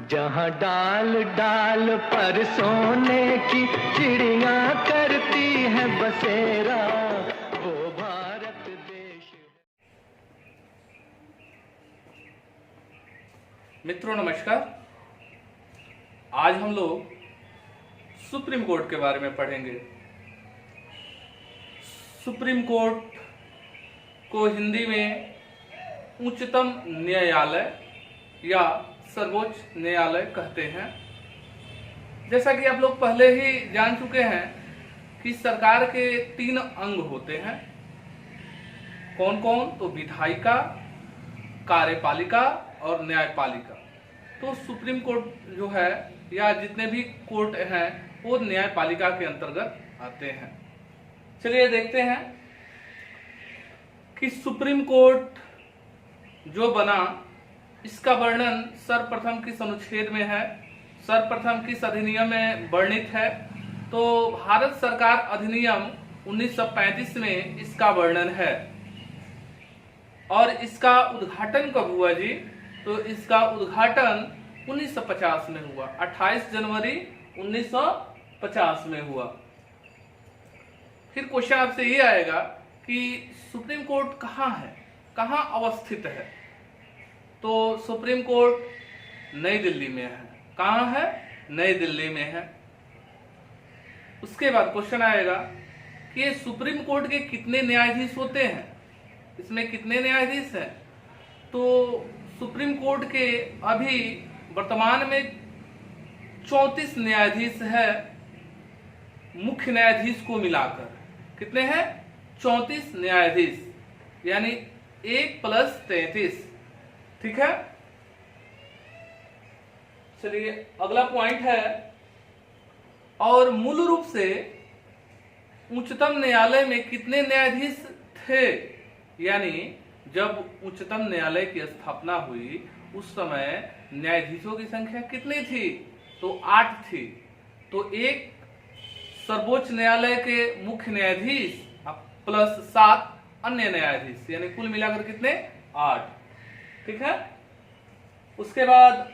जहाँ डाल डाल पर सोने की चिड़िया करती है बसेरा, वो भारत देश। मित्रों नमस्कार। आज हम लोग सुप्रीम कोर्ट के बारे में पढ़ेंगे। सुप्रीम कोर्ट को हिंदी में उच्चतम न्यायालय या सर्वोच्च न्यायालय कहते हैं। जैसा कि आप लोग पहले ही जान चुके हैं कि सरकार के 3 अंग होते हैं। कौन कौन? तो विधायिका, कार्यपालिका और न्यायपालिका। तो सुप्रीम कोर्ट जो है या जितने भी कोर्ट हैं वो न्यायपालिका के अंतर्गत आते हैं। चलिए देखते हैं कि सुप्रीम कोर्ट जो बना इसका वर्णन सर्वप्रथम किस अनुच्छेद में है, सर्वप्रथम किस अधिनियम में वर्णित है। तो भारत सरकार अधिनियम 1935 में इसका वर्णन है। और इसका उद्घाटन कब हुआ जी? तो इसका उद्घाटन 1950 में हुआ, 28 जनवरी 1950 में हुआ। फिर क्वेश्चन आपसे ये आएगा कि सुप्रीम कोर्ट कहाँ है, कहाँ अवस्थित है? तो सुप्रीम कोर्ट नई दिल्ली में है। कहाँ है? नई दिल्ली में है। उसके बाद क्वेश्चन आएगा कि ये सुप्रीम कोर्ट के कितने न्यायाधीश होते हैं, इसमें कितने न्यायाधीश हैं? तो सुप्रीम कोर्ट के अभी वर्तमान में 34 न्यायाधीश है, मुख्य न्यायाधीश को मिलाकर। कितने हैं? 34 न्यायाधीश, यानी 1 + 33। ठीक है। चलिए अगला पॉइंट है, और मूल रूप से उच्चतम न्यायालय में कितने न्यायाधीश थे? यानी जब उच्चतम न्यायालय की स्थापना हुई उस समय न्यायाधीशों की संख्या कितनी थी? तो 8 थी। तो एक सर्वोच्च न्यायालय के मुख्य न्यायाधीश प्लस 7 अन्य न्यायाधीश, यानी कुल मिलाकर कितने? 8। ठीक है। उसके बाद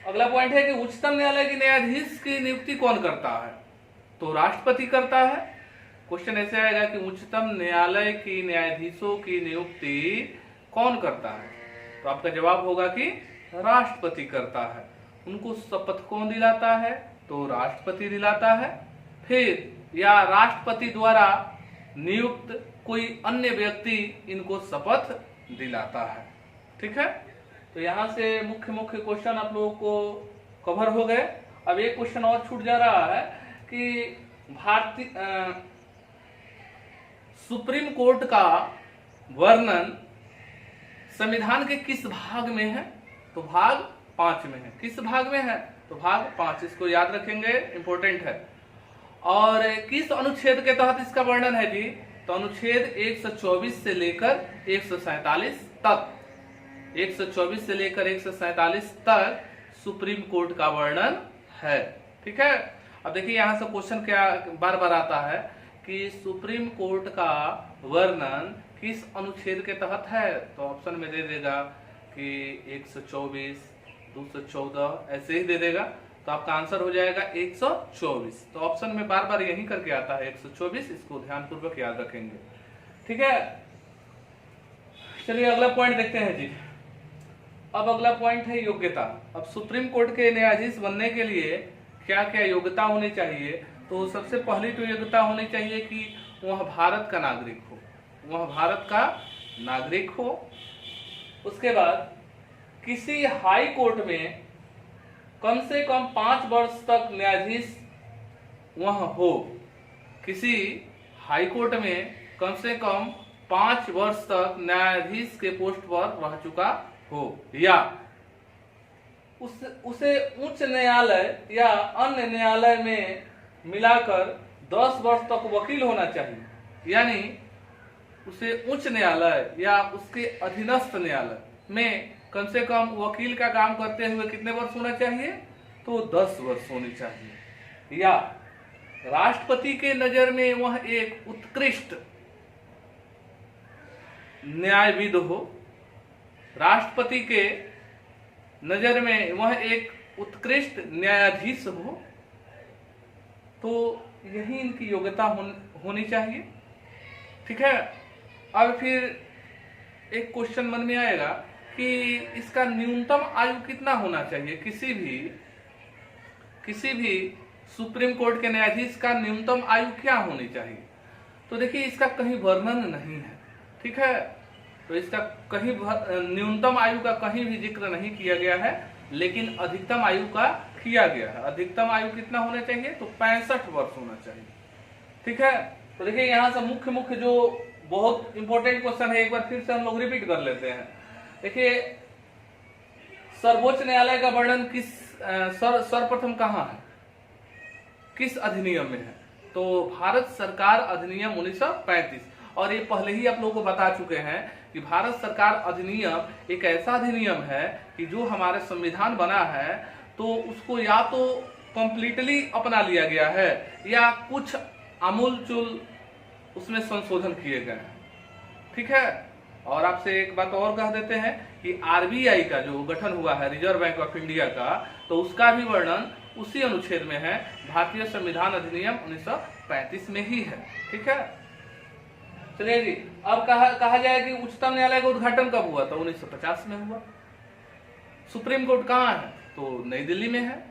अगला पॉइंट है कि उच्चतम न्यायालय के न्यायाधीश की नियुक्ति कौन करता है? तो राष्ट्रपति करता है। क्वेश्चन ऐसे आएगा कि उच्चतम न्यायालय की न्यायाधीशों की नियुक्ति कौन करता है? तो आपका जवाब होगा कि राष्ट्रपति करता है। उनको शपथ कौन दिलाता है? तो राष्ट्रपति दिलाता है। फिर या राष्ट्रपति द्वारा नियुक्त कोई अन्य व्यक्ति इनको शपथ दिलाता है। ठीक है। तो यहां से मुख्य क्वेश्चन आप लोगों को कवर हो गए। अब एक क्वेश्चन और छूट जा रहा है कि भारतीय सुप्रीम कोर्ट का वर्णन संविधान के किस भाग में है? तो भाग 5 में है। किस भाग में है? तो भाग 5। इसको याद रखेंगे, इंपॉर्टेंट है। और किस अनुच्छेद के तहत इसका वर्णन है जी? तो अनुच्छेद 124 से लेकर 147 तक, 124 से लेकर 147 तक सुप्रीम कोर्ट का वर्णन है। ठीक है। अब देखिए यहां से क्वेश्चन क्या बार बार आता है कि सुप्रीम कोर्ट का वर्णन किस अनुच्छेद के तहत है? तो ऑप्शन में दे देगा कि 124, 214 ऐसे ही दे देगा। तो आपका आंसर हो जाएगा 124। तो ऑप्शन में बार बार यही करके आता है 124। इसको ध्यानपूर्वक याद रखेंगे। ठीक है। चलिए अगला पॉइंट देखते हैं जी। अब अगला पॉइंट है योग्यता। अब सुप्रीम कोर्ट के न्यायाधीश बनने के लिए क्या क्या योग्यता होनी चाहिए? तो सबसे पहली तो योग्यता होनी चाहिए कि वह भारत का नागरिक हो, वह भारत का नागरिक हो। उसके बाद किसी हाई कोर्ट में कम से कम 5 वर्ष तक न्यायाधीश वह हो। किसी हाई कोर्ट में कम से कम 5 वर्ष तक न्यायाधीश के पोस्ट पर रह चुका हो, या उसे उच्च न्यायालय या अन्य न्यायालय में मिलाकर 10 वर्ष तक वकील होना चाहिए। यानी उसे उच्च न्यायालय या उसके अधीनस्थ न्यायालय में कम से कम वकील का काम करते हुए कितने वर्ष होना चाहिए? तो 10 वर्ष होनी चाहिए। या राष्ट्रपति के नजर में वह एक उत्कृष्ट न्यायविद हो, राष्ट्रपति के नजर में वह एक उत्कृष्ट न्यायाधीश हो, तो यही इनकी योग्यता होनी चाहिए। ठीक है। अब फिर एक क्वेश्चन मन में आएगा कि इसका न्यूनतम आयु कितना होना चाहिए, किसी भी सुप्रीम कोर्ट के न्यायाधीश का न्यूनतम आयु क्या होनी चाहिए। तो देखिए इसका कहीं वर्णन नहीं है। ठीक है। तो इसका कहीं न्यूनतम आयु का कहीं भी जिक्र नहीं किया गया है, लेकिन अधिकतम आयु का किया गया है। अधिकतम आयु कितना होना चाहिए, तो 65 वर्ष होना चाहिए। ठीक है। तो देखिए यहाँ से मुख्य जो बहुत इंपॉर्टेंट क्वेश्चन है, एक बार फिर से हम लोग रिपीट कर लेते हैं। देखिए सर्वोच्च न्यायालय का वर्णन किस सर्वप्रथम कहाँ है, किस अधिनियम में है, तो भारत सरकार अधिनियम 1935। और ये पहले ही आप लोगों को बता चुके हैं कि भारत सरकार अधिनियम एक ऐसा अधिनियम है कि जो हमारे संविधान बना है तो उसको या तो कंप्लीटली अपना लिया गया है या कुछ आमूलचूल उसमें संशोधन किए गए हैं। ठीक है। और आपसे एक बात और कह देते हैं कि आरबीआई का जो गठन हुआ है, रिजर्व बैंक ऑफ इंडिया का, तो उसका भी वर्णन उसी अनुच्छेद में है, भारतीय संविधान अधिनियम 1935 में ही है। ठीक है। चलिए जी, अब कहा जाए कि उच्चतम न्यायालय का उद्घाटन कब हुआ, तो 1950 में हुआ। सुप्रीम कोर्ट कहाँ है, तो नई दिल्ली में है।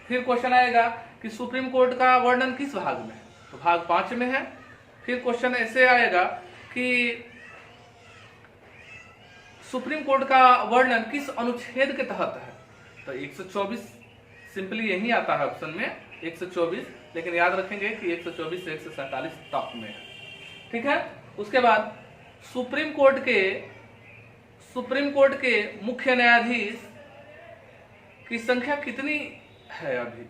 फिर क्वेश्चन आएगा कि सुप्रीम कोर्ट का वर्णन किस भाग में है, तो भाग 5 में है। फिर क्वेश्चन ऐसे आएगा कि सुप्रीम कोर्ट का वर्णन किस अनुच्छेद के तहत है, तो 124 सिंपली यही आता है ऑप्शन में 124, लेकिन याद रखेंगे कि 124 से 147 तक में है। ठीक है। उसके बाद सुप्रीम कोर्ट के मुख्य न्यायाधीश की संख्या कितनी है अभी,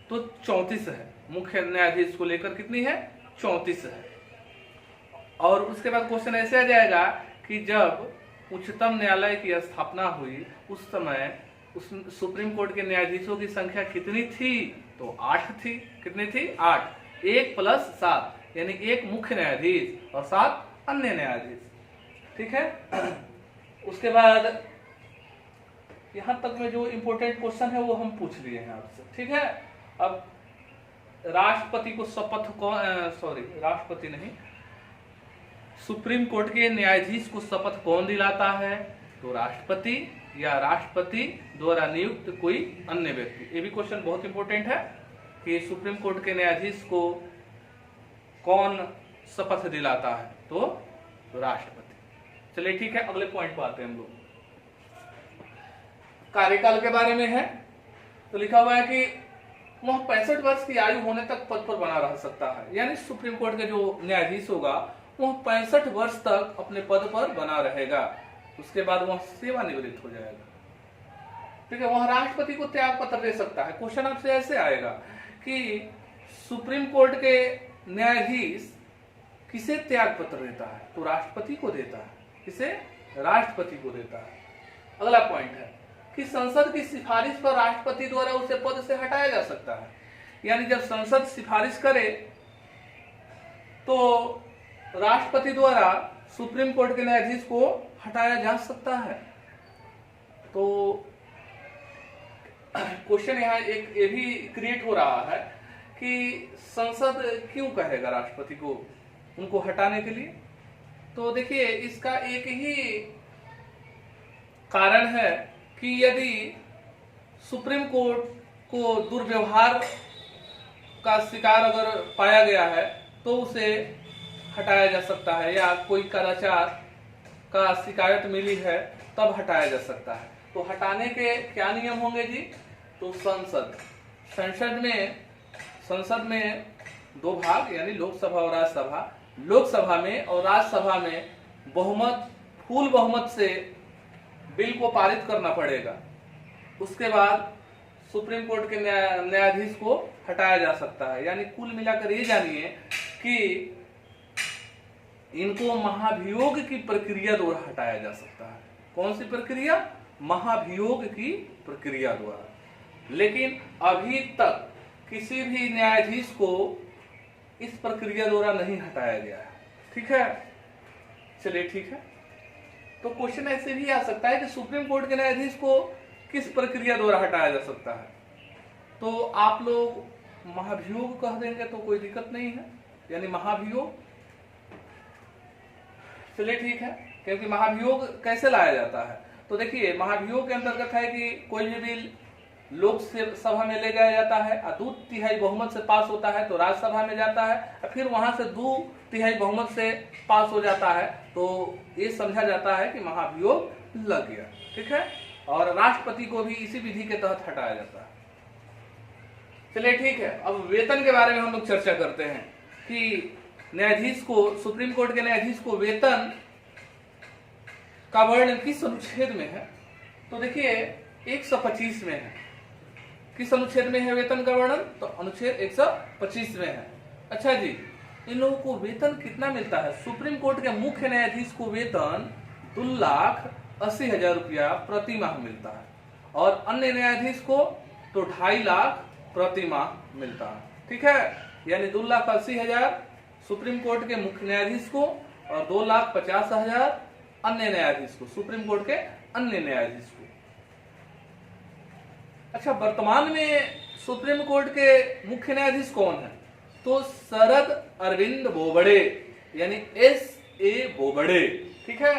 तो 34 है। मुख्य न्यायाधीश को लेकर कितनी है, 34 है। और उसके बाद क्वेश्चन ऐसे आ जाएगा कि जब उच्चतम न्यायालय की स्थापना हुई उस समय उस सुप्रीम कोर्ट के न्यायाधीशों की संख्या कितनी थी, तो 8 थी। कितनी थी, 8। 1 + 7 यानी 1 मुख्य न्यायाधीश और 7 अन्य न्यायाधीश। ठीक है। उसके बाद यहां तक में जो इंपॉर्टेंट क्वेश्चन है वो हम पूछ लिए हैं आपसे। ठीक है। अब राष्ट्रपति को राष्ट्रपति नहीं, सुप्रीम कोर्ट के न्यायाधीश को शपथ कौन दिलाता है, तो राष्ट्रपति या राष्ट्रपति द्वारा नियुक्त कोई अन्य व्यक्ति। ये भी क्वेश्चन बहुत इंपॉर्टेंट है कि सुप्रीम कोर्ट के न्यायाधीश को कौन शपथ दिलाता है, तो राष्ट्रपति। चलिए ठीक है, अगले पॉइंट पर आते हैं हम लोग। कार्यकाल के बारे में है, तो लिखा हुआ है कि वह 65 वर्ष की आयु होने तक पद पर बना रह सकता है। यानी सुप्रीम कोर्ट के जो न्यायाधीश होगा वह 65 वर्ष तक अपने पद पर बना रहेगा, उसके बाद वह सेवानिवृत्त हो जाएगा। ठीक है। वह राष्ट्रपति को त्याग पत्र दे सकता है। क्वेश्चन आपसे ऐसे आएगा कि सुप्रीम कोर्ट के न्यायाधीश किसे त्याग पत्र देता है, तो राष्ट्रपति को देता है। किसे, राष्ट्रपति को देता है। अगला पॉइंट है कि संसद की सिफारिश पर राष्ट्रपति द्वारा उसे पद से हटाया जा सकता है। यानी जब संसद सिफारिश करे तो राष्ट्रपति द्वारा सुप्रीम कोर्ट के न्यायाधीश को हटाया जा सकता है। तो क्वेश्चन यहाँ एक ये भी क्रिएट हो रहा है कि संसद क्यों कहेगा राष्ट्रपति को उनको हटाने के लिए। तो देखिए इसका एक ही कारण है कि यदि सुप्रीम कोर्ट को दुर्व्यवहार का शिकार अगर पाया गया है तो उसे हटाया जा सकता है, या कोई कदाचार का शिकायत मिली है तब हटाया जा सकता है। तो हटाने के क्या नियम होंगे जी, तो संसद में 2 भाग यानी लोकसभा और राज्यसभा। लोकसभा में और राज्यसभा में फुल बहुमत से बिल को पारित करना पड़ेगा। उसके बाद सुप्रीम कोर्ट के न्यायाधीश को हटाया जा सकता है। यानी कुल मिलाकर ये जानिए कि इनको महाभियोग की प्रक्रिया द्वारा हटाया जा सकता है। कौन सी प्रक्रिया, महाभियोग की प्रक्रिया द्वारा। लेकिन अभी तक किसी भी न्यायाधीश को इस प्रक्रिया द्वारा नहीं हटाया गया है। ठीक है। चलिए ठीक है। तो क्वेश्चन ऐसे भी आ सकता है कि सुप्रीम कोर्ट के न्यायाधीश को किस प्रक्रिया द्वारा हटाया जा सकता है? तो आप लोग महाभियोग कह देंगे तो कोई दिक्कत नहीं है, यानी महाभियोग। चलिए ठीक है, क्योंकि महाभियोग कैसे लाया जाता है? तो देखिए, महाभियोग के अंतर्गत है कि कोई भी बिल लोक सभा में ले जाया जाता है और 2/3 बहुमत से पास होता है तो राज्यसभा में जाता है और फिर वहां से 2/3 बहुमत से पास हो जाता है, तो ये समझा जाता है कि महाभियोग लग गया। ठीक है, और राष्ट्रपति को भी इसी विधि के तहत हटाया जाता है। चलिए ठीक है, अब वेतन के बारे में हम लोग चर्चा करते हैं कि न्यायाधीश को, सुप्रीम कोर्ट के न्यायाधीश को वेतन का वर्णन किस अनुच्छेद में है? तो देखिए 125 में है। किस अनुच्छेद में है वेतन का वर्णन? तो अनुच्छेद 125 में है। अच्छा जी, इन लोगों को वेतन कितना मिलता है? सुप्रीम कोर्ट के मुख्य न्यायाधीश को वेतन 2,80,000 रुपया प्रति माह मिलता है और अन्य न्यायाधीश को तो 2.5 लाख प्रति माह मिलता है। ठीक है, यानी 2,80,000 सुप्रीम कोर्ट के मुख्य न्यायाधीश को और 2,50,000 अन्य न्यायाधीश को, सुप्रीम कोर्ट के अन्य न्यायाधीश को। अच्छा, वर्तमान में सुप्रीम कोर्ट के मुख्य न्यायाधीश कौन है? तो शरद अरविंद बोबड़े, यानी S.A. बोबड़े। ठीक है,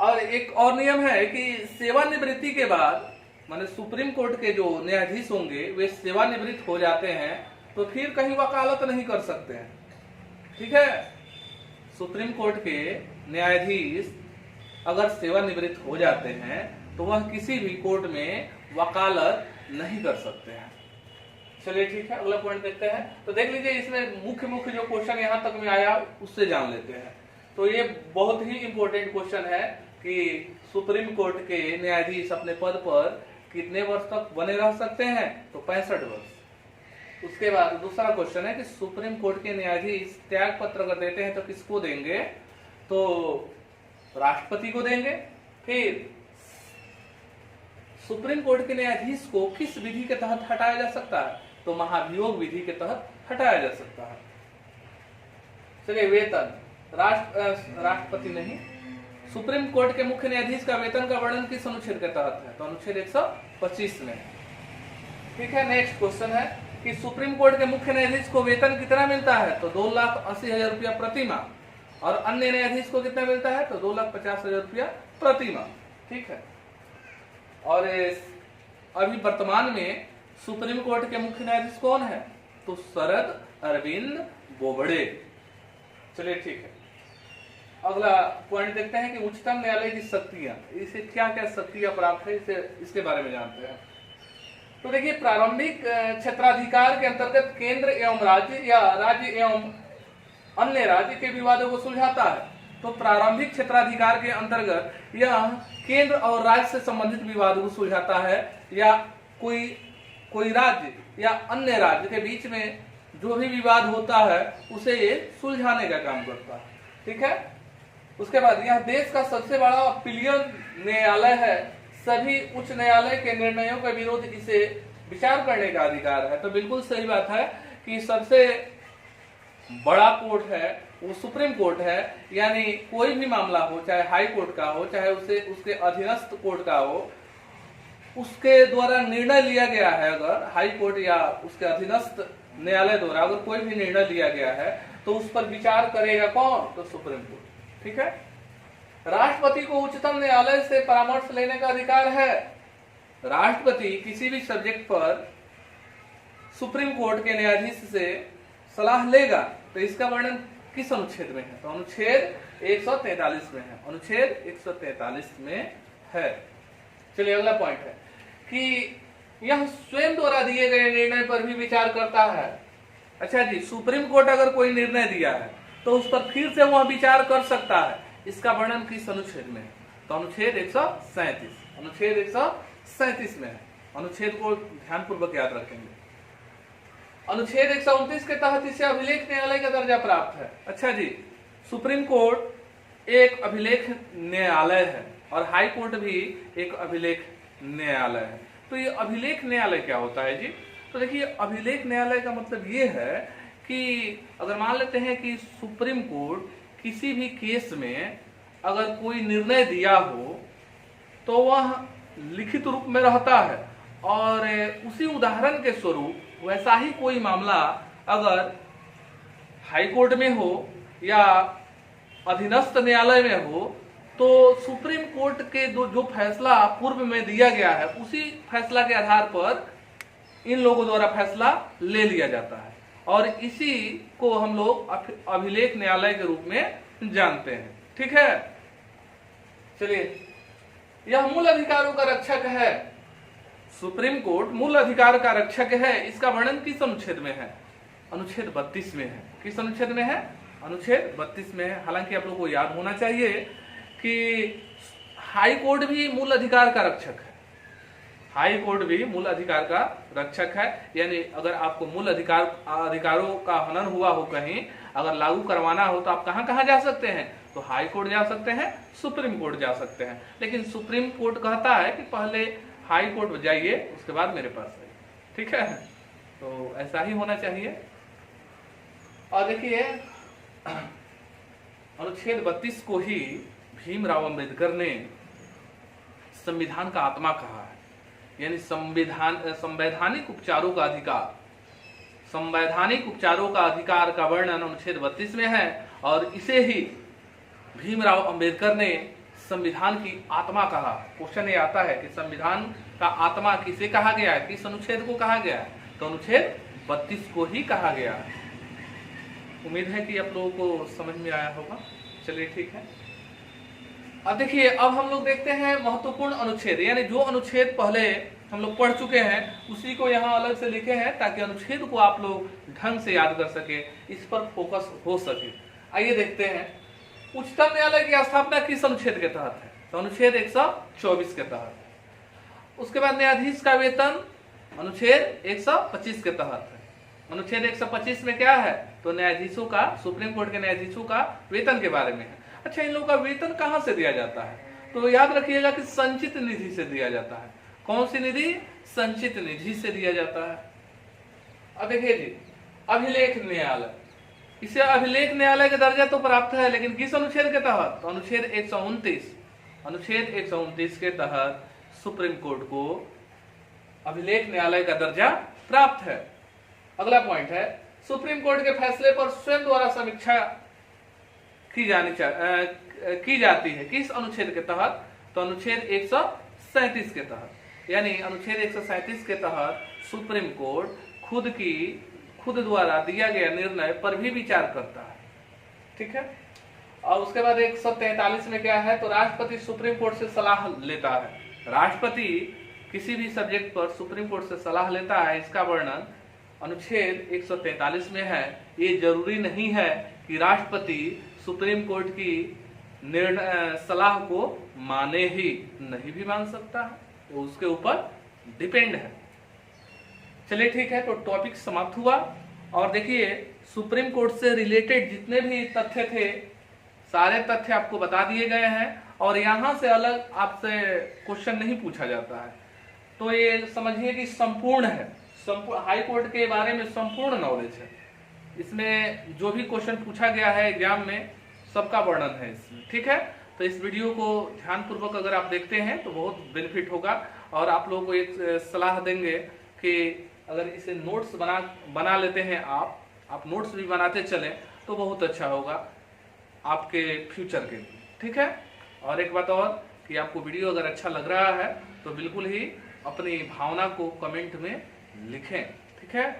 और एक और नियम है कि सेवानिवृत्ति के बाद, माने सुप्रीम कोर्ट के जो न्यायाधीश होंगे वे सेवानिवृत्त हो जाते हैं तो फिर कहीं वकालत नहीं कर सकते हैं। ठीक है, सुप्रीम कोर्ट के न्यायाधीश अगर सेवानिवृत्त हो जाते हैं तो वह किसी भी कोर्ट में वकालत नहीं कर सकते हैं। चलिए ठीक है, अगला पॉइंट देखते हैं। तो देख लीजिए, इसमें मुख्य जो क्वेश्चन यहाँ तक में आया उससे जान लेते हैं। तो ये बहुत ही इंपॉर्टेंट क्वेश्चन है कि सुप्रीम कोर्ट के न्यायाधीश अपने पद पर कितने वर्ष तक बने रह सकते हैं? तो 65 वर्ष। उसके बाद दूसरा क्वेश्चन है कि सुप्रीम कोर्ट के न्यायाधीश त्याग पत्र अगर देते हैं तो किसको देंगे? तो राष्ट्रपति को देंगे। फिर सुप्रीम कोर्ट के न्यायाधीश को किस विधि के तहत हटाया जा सकता है? तो महाभियोग विधि के तहत हटाया जा सकता है। चलिए, वेतन राष्ट्रपति नहीं, सुप्रीम कोर्ट के मुख्य न्यायाधीश का वेतन का वर्णन किस अनुच्छेद के तहत है? तो अनुच्छेद 125 में। ठीक है, नेक्स्ट क्वेश्चन है कि सुप्रीम कोर्ट के मुख्य न्यायाधीश को वेतन कितना मिलता है? तो 2,80,000 रुपया प्रति माह। और अन्य न्यायाधीश को कितना मिलता है? तो 2,50,000 रुपया प्रति माह। ठीक है, और अभी वर्तमान में सुप्रीम कोर्ट के मुख्य न्यायाधीश कौन है? तो शरद अरविंद बोबड़े। चलिए ठीक है, अगला पॉइंट देखते हैं कि उच्चतम न्यायालय की शक्तियां, इसे क्या क्या शक्तियां प्राप्त है, इसके बारे में जानते हैं। तो देखिए, प्रारंभिक क्षेत्राधिकार के अंतर्गत केंद्र एवं राज्य या राज्य एवं अन्य राज्य के विवादों को सुलझाता है। तो प्रारंभिक क्षेत्राधिकार के अंतर्गत यह केंद्र और राज्य से संबंधित विवादों को सुलझाता है, या कोई राज्य या अन्य राज्य के बीच में जो भी विवाद होता है उसे ये सुलझाने का काम करता है। ठीक है, उसके बाद यह देश का सबसे बड़ा अपीलीय न्यायालय है। सभी उच्च न्यायालय के निर्णयों के विरुद्ध इसे विचार करने का अधिकार है। तो बिल्कुल सही बात है कि सबसे बड़ा कोर्ट है वो सुप्रीम कोर्ट है, यानी कोई भी मामला हो, चाहे हाई कोर्ट का हो, चाहे उसके अधीनस्थ कोर्ट का हो, उसके द्वारा निर्णय लिया गया है, अगर हाई कोर्ट या उसके अधीनस्थ न्यायालय द्वारा अगर कोई भी निर्णय लिया गया है तो उस पर विचार करेगा कौन? तो सुप्रीम कोर्ट। ठीक है, राष्ट्रपति को उच्चतम न्यायालय से परामर्श लेने का अधिकार है। राष्ट्रपति किसी भी सब्जेक्ट पर सुप्रीम कोर्ट के न्यायाधीश से सलाह लेगा। तो इसका वर्णन किस अनुच्छेद में है? तो अनुच्छेद 143 में है। अनुच्छेद 143 में है। चलिए, अगला पॉइंट है कि यह स्वयं द्वारा दिए गए निर्णय पर भी विचार करता है। अच्छा जी, सुप्रीम कोर्ट अगर कोई निर्णय दिया है तो उस पर फिर से वह विचार कर सकता है। इसका वर्णन किस अनुच्छेद में है? तो अनुच्छेद 137। अनुच्छेद 137 में है। अनुच्छेद को ध्यानपूर्वक याद रखेंगे। अनुच्छेद 129 के तहत इसे अभिलेख न्यायालय का दर्जा प्राप्त है। अच्छा जी, सुप्रीम कोर्ट एक अभिलेख न्यायालय है और हाई कोर्ट भी एक अभिलेख न्यायालय है। तो ये अभिलेख न्यायालय क्या होता है जी? तो देखिए, अभिलेख न्यायालय का मतलब ये है कि अगर मान लेते हैं कि सुप्रीम कोर्ट किसी भी केस में अगर कोई निर्णय दिया हो तो वह लिखित रूप में रहता है, और उसी उदाहरण के स्वरूप वैसा ही कोई मामला अगर हाई कोर्ट में हो या अधीनस्थ न्यायालय में हो, तो सुप्रीम कोर्ट के जो फैसला पूर्व में दिया गया है उसी फैसला के आधार पर इन लोगों द्वारा फैसला ले लिया जाता है, और इसी को हम लोग अभिलेख न्यायालय के रूप में जानते हैं। ठीक है, चलिए, यह मूल अधिकारों का रक्षक है। सुप्रीम कोर्ट मूल अधिकार का रक्षक है। इसका वर्णन किस अनुच्छेद में है? अनुच्छेद 32 में है। किस अनुच्छेद में है? अनुच्छेद 32 में है। हालांकि आप लोगों को याद होना चाहिए कि हाई कोर्ट भी मूल अधिकार का रक्षक है। हाई कोर्ट भी मूल अधिकार का रक्षक है, यानी अगर आपको मूल अधिकारों का हनन हुआ हो कहीं, अगर लागू करवाना हो तो आप कहां कहां जा सकते हैं? तो हाई कोर्ट जा सकते हैं, सुप्रीम कोर्ट जा सकते हैं। लेकिन सुप्रीम कोर्ट कहता है कि पहले हाई कोर्ट जाइए, उसके बाद मेरे पास आइए। ठीक है, तो ऐसा ही होना चाहिए। और देखिए, अनुच्छेद 32 को ही भीमराव अंबेडकर ने संविधान का आत्मा कहा है, यानी संवैधानिक उपचारों का अधिकार। संवैधानिक उपचारों का अधिकार का वर्णन अनुच्छेद 32 में है, और इसे ही भीमराव अंबेडकर ने संविधान की आत्मा कहा। क्वेश्चन ये आता है कि संविधान का आत्मा किसे कहा गया है, किस अनुच्छेद को कहा गया है? तो अनुच्छेद 32 को ही कहा गया है। उम्मीद है कि आप लोगों को समझ में आया होगा। चलिए, ठीक है। अब देखिए, अब हम लोग देखते हैं महत्वपूर्ण अनुच्छेद, यानी जो अनुच्छेद पहले हम लोग पढ़ चुके हैं उसी को यहाँ अलग से लिखे हैं, ताकि अनुच्छेद को आप लोग ढंग से याद कर सके, इस पर फोकस हो सके। आइए देखते हैं, उच्चतम न्यायालय की स्थापना किस अनुच्छेद के तहत है? तो अनुच्छेद 124 के तहत। उसके बाद न्यायाधीश का वेतन अनुच्छेद 125 के तहत है। अनुच्छेद 125 में क्या है? तो न्यायाधीशों का, सुप्रीम कोर्ट के न्यायाधीशों का वेतन के बारे में है। अच्छा, इन लोगों का वेतन कहां से दिया जाता है? तो याद रखिएगा कि संचित निधि से दिया जाता है। कौन सी निधि? संचित निधि से दिया जाता है। अब देखिए जी, अभिलेख न्यायालय, इसे अभिलेख न्यायालय का दर्जा तो प्राप्त है, लेकिन किस अनुच्छेद के तहत? तो अनुच्छेद 129। अनुच्छेद 129 के तहत सुप्रीम कोर्ट को अभिलेख न्यायालय का दर्जा प्राप्त है। अगला पॉइंट है, सुप्रीम कोर्ट के फैसले पर स्वयं द्वारा समीक्षा की जाती है। किस अनुच्छेद के तहत? तो अनुच्छेद 137 के तहत। यानी अनुच्छेद 137 के तहत सुप्रीम कोर्ट खुद द्वारा दिया गया निर्णय पर भी विचार करता है। ठीक है, और उसके बाद 143 में क्या है? तो राष्ट्रपति सुप्रीम कोर्ट से सलाह लेता है। राष्ट्रपति किसी भी सब्जेक्ट पर सुप्रीम कोर्ट से सलाह लेता है, इसका वर्णन अनुच्छेद 143 में है। ये जरूरी नहीं है कि राष्ट्रपति सुप्रीम कोर्ट की सलाह को माने ही, नहीं भी मान सकता है, वो उसके ऊपर डिपेंड है। चलिए, ठीक है, तो टॉपिक समाप्त हुआ। और देखिए, सुप्रीम कोर्ट से रिलेटेड जितने भी तथ्य थे, सारे तथ्य आपको बता दिए गए हैं, और यहां से अलग आपसे क्वेश्चन नहीं पूछा जाता है। तो ये समझिए कि संपूर्ण है, हाई कोर्ट के बारे में संपूर्ण नॉलेज है। इसमें जो भी क्वेश्चन पूछा गया है एग्जाम में, सबका वर्णन है इसमें। ठीक है, तो इस वीडियो को ध्यानपूर्वक अगर आप देखते हैं तो बहुत बेनिफिट होगा। और आप लोगों को एक सलाह देंगे कि अगर इसे नोट्स बना लेते हैं, आप नोट्स भी बनाते चलें तो बहुत अच्छा होगा आपके फ्यूचर के लिए। ठीक है, और एक बात और कि आपको वीडियो अगर अच्छा लग रहा है तो बिल्कुल ही अपनी भावना को कमेंट में लिखें। ठीक है,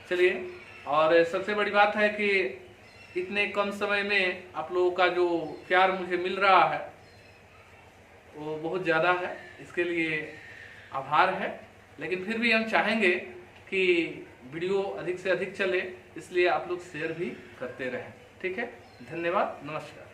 चलिए, और सबसे बड़ी बात है कि इतने कम समय में आप लोगों का जो प्यार मुझे मिल रहा है वो बहुत ज़्यादा है, इसके लिए आभार है। लेकिन फिर भी हम चाहेंगे कि वीडियो अधिक से अधिक चले, इसलिए आप लोग शेयर भी करते रहें। ठीक है, धन्यवाद, नमस्कार।